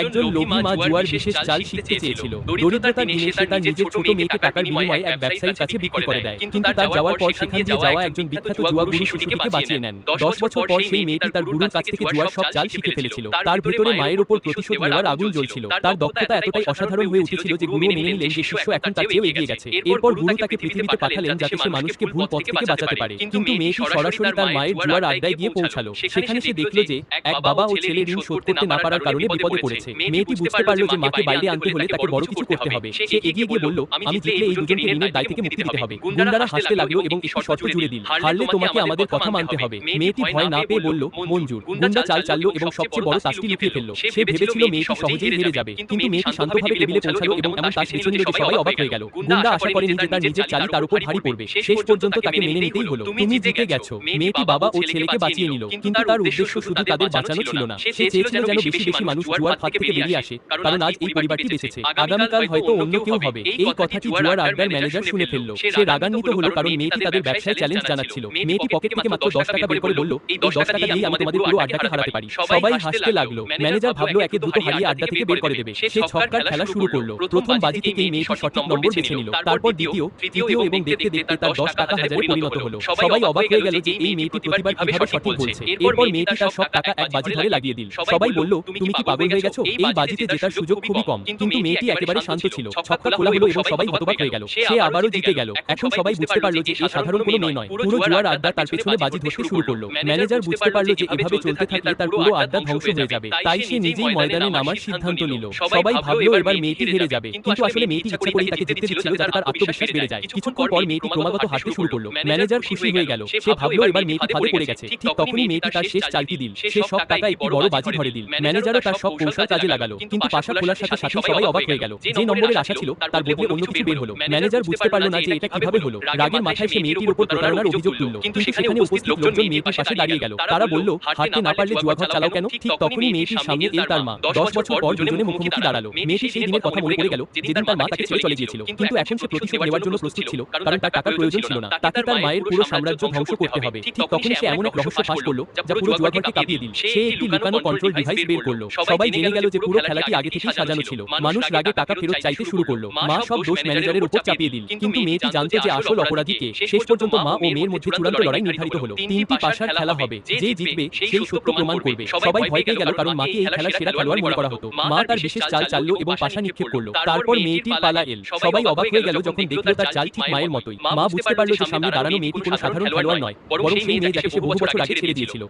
একজন লোভী মা জুয়ার বিশেষ চাল শিখতে চেয়েছিল। দরিদ্রতার দিনে সে তার নিজের ছোট মেয়েকে টাকার বিনিময়ে এক ব্যবসায়ীর কাছে বিক্রি করে দেয়। কিন্তু তার যাওয়ার পর সেখান দিয়ে যাওয়া একজন বিখ্যাত জুয়া গুরু শিশুটিকে বাঁচিয়ে নেন। 10 বছর পর সেই মেয়েটি তার গুরুর কাছ থেকে জুয়ার সব চাল শিখে ফেলেছিল। তার ভেতরে মায়ের উপর প্রতিশোধ নেওয়ার আগুন জ্বলছিল। তার দক্ষতা এতটাই অসাধারণ হয়ে উঠেছিল যে গুরু মেনে নিলেন যে শিষ্য এখন তার চেয়েও এগিয়ে গেছে। এরপর গুরু তাকে পৃথিবীতে পাঠালেন যাতে সে মানুষকে ভুল পথ থেকে বাঁচাতে পারে। কিন্তু মেয়েটি সরাসরি তার মায়ের জুয়ার আড্ডায় গিয়ে পৌঁছালো। সেখানে সে দেখল যে এক বাবা ও ছেলে ঋণ শোধ করতে না পারার কারণে বিপদে পড়েছে। মেয়েটি বুঝতে পারল যে মাকে বাইরে আনতে হলে তাকে বড় কিছু করতে হবে। সে এগিয়ে গিয়ে বলল, আমি জিতলে এই দুজনকে ঋণের দায় থেকে মুক্তি দিতে হবে। গুন্ডারা হাসতে লাগলো এবং একটি শর্ত জুড়ে দিল, হারলে তোমাকে আমাদের কথা মানতে হবে। মেয়েটি ভয় না পেয়ে বলল, মঞ্জুর। গুন্ডা চাল চাললো এবং সবচেয়ে বড় তাসটি লুকিয়ে ফেলল। সে ভেবেছিল মেয়েটি সহজেই হেরে যাবে, কিন্তু মেয়েটি শান্তভাবে টেবিলে পৌঁছালো এবং এমন তাস বেছে নিল যে সবাই অবাক হয়ে গেল। গুন্ডা আশা করেনি যে তার নিজের চালই তার উপর ভারী পড়বে। শেষ পর্যন্ত তাকে মেনে নিতেই হলো। তুমি জিতে গেছো। মেয়েটি বাবা ও ছেলেকে বাঁচিয়ে নিল, কিন্তু তার উদ্দেশ্য শুধু তাদের বাঁচানো ছিল না। সে চেয়েছিল যেন বেশি বেশি মানুষ জুয়ার ফাঁদ থেকে বেরিয়ে আসে, কারণ আজ এই পরিবারটি বেঁচেছে, আগামীকাল হয়তো অন্য কেউ হবে। এই কথাটি জুয়ার আড্ডার ম্যানেজার শুনে ফেলল। সে রাগান্বিত হলো কারণ মেয়েটি তাদের ব্যবসায় চ্যালেঞ্জ জানাচ্ছিল। মেয়েটি পকেট থেকে মাত্র 10 টাকা বের করে বলল, এই 10 টাকা দিয়েই আমি তোমাদের পুরো আড্ডাকে হারাতে পারি। সবাই হাসতে লাগলো। ম্যানেজার ভাবলো একে দ্রুত হারিয়ে আড্ডা থেকে বের করে দেবে। সে ছক্কার খেলা শুরু করলো। প্রথম বাজি থেকেই মেয়েটি সঠিক নম্বর বেছে নিল। তারপর দ্বিতীয়, তৃতীয় এবং দেখতে দেখতে তার 10 টাকা হাজারে পরিণত হলো। সবাই অবাক হয়ে গেল যে এই মেয়েটি প্রতিবার কিভাবে সঠিক বলছে। এরপর মেয়েটি তার সব টাকা এক বাজি ধরে লাগিয়ে দিল। সবাই বলল, তুমি কি পাগল হয়ে গেছো? এই বাজিতে জেতার সুযোগ খুবই কম। কিন্তু মেয়েটি একেবারে শান্ত ছিল। ছক্কা খোলা হলো এবং সবাই হতবাক হয়ে গেল। সে আবারও জিতে গেল। এখন সবাই বুঝতে পারলো যে এ সাধারণ কোনো মেয়ে নয়। পুরো জুয়ার আড্ডা তার পেছনে বাজি ধরতে শুরু করলো। ম্যানেজার বুঝতে পারলো যে এভাবে চলতে থাকলে তার পুরো আড্ডা ধ্বংস হয়ে যাবে। তাই সে নিজেই ময়দানে নামার সিদ্ধান্ত নিল। সবাই ভাবলো এবার মেয়েটি হেরে যাবে, কিন্তু আসলে মেয়েটি ইচ্ছা করেই তাকে জিততে দিচ্ছিল যাতে তার আত্মবিশ্বাস বেড়ে যায়। কিছুক্ষণ পর মেয়েটি ক্রমাগত হাঁটতে শুরু করলো। ম্যানেজার খুশি হয়ে গেল। সে ভাবলো এবার মেয়েটি ফাঁদে পড়ে গেছে। ঠিক তখনই মেয়েটি তার শেষ চালটি দিল। সে সব টাকা একটি বড় বাজি ধরে দিল। ম্যানেজারও তার সব কৌশল কাজে লাগালো, কিন্তু পাশা খোলার সাথে সাথে সবাই অবাক হয়ে গেল। যে নম্বরের আশা ছিল তার বদলে অন্য কিছু বের হলো। ম্যানেজার বুঝতে পারলো না যে এটা কিভাবে হলো। রাগের মাথায় সে মেয়েটির উপর প্রতারণার অভিযোগ তুলল, কিন্তু সেখানে উপস্থিত লোকজন মেয়েটির পাশে দাঁড়িয়ে গেল। তারা বলল, হারতে না পারলে জুয়াঘর চালাও কেন? ঠিক তখনই মেয়েটির সামনে এল তার মা। 10 বছর পর দুজনে মুখোমুখি দাঁড়ালো। মেয়েটি সেই দিনের কথা মনে পড়ে গেল যেদিন তার মা তাকে ছেড়ে চলে গিয়েছিল, কিন্তু এখন সে প্রতিশোধ নেওয়ার জন্য প্রস্তুত ছিল, কারণ তার টাকার প্রয়োজন ছিল না। তাকে তার মায়ের পুরো সাম্রাজ্য ধ্বংস করতে হবে। ঠিক তখনই সে এমন এক রহস্য ফাঁস করলো যা পুরো জুয়াঘরকে কাঁপিয়ে দিল। সে একটি লুকানো কন্ট্রোল ডিভাইস বের করলো। সবাই জেনে গেল যে পুরো খেলাটি আগে থেকেই সাজানো ছিল। মানুষ রাগে টাকা ফেরত চাইতে শুরু করলো। মা সব দোষ ম্যানেজারের উপর চাপিয়ে দিল, কিন্তু মেয়েটি জানতো যে আসল অপরাধী কে। শেষ পর্যন্ত মা ও মেয়ের মধ্যে চূড়ান্ত লড়াই নির্ধারিত হলো। 3টি পাশার খেলা হবে, যে জিতবে সেই সত্য প্রমাণ করবে। সবাই ভয় পেয়ে গেল কারণ মাকে এই খেলার সেরা খেলোয়াড় মনে করা হতো। মা তার বিশেষ চাল চাললো এবং পাশা নিক্ষেপ করলো। তারপর মেয়েটির পালা এল। সবাই অবাক হয়ে গেল যখন দেখলো তার চাল ঠিক মায়ের মতোই। মা বুঝতে পারলো যে সামনে দাঁড়ানো মেয়েটি কোনো সাধারণ খেলোয়াড় নয়, বরং সেই মেয়ে যাকে সে বহু বছর আগে ছেড়ে দিয়েছিল।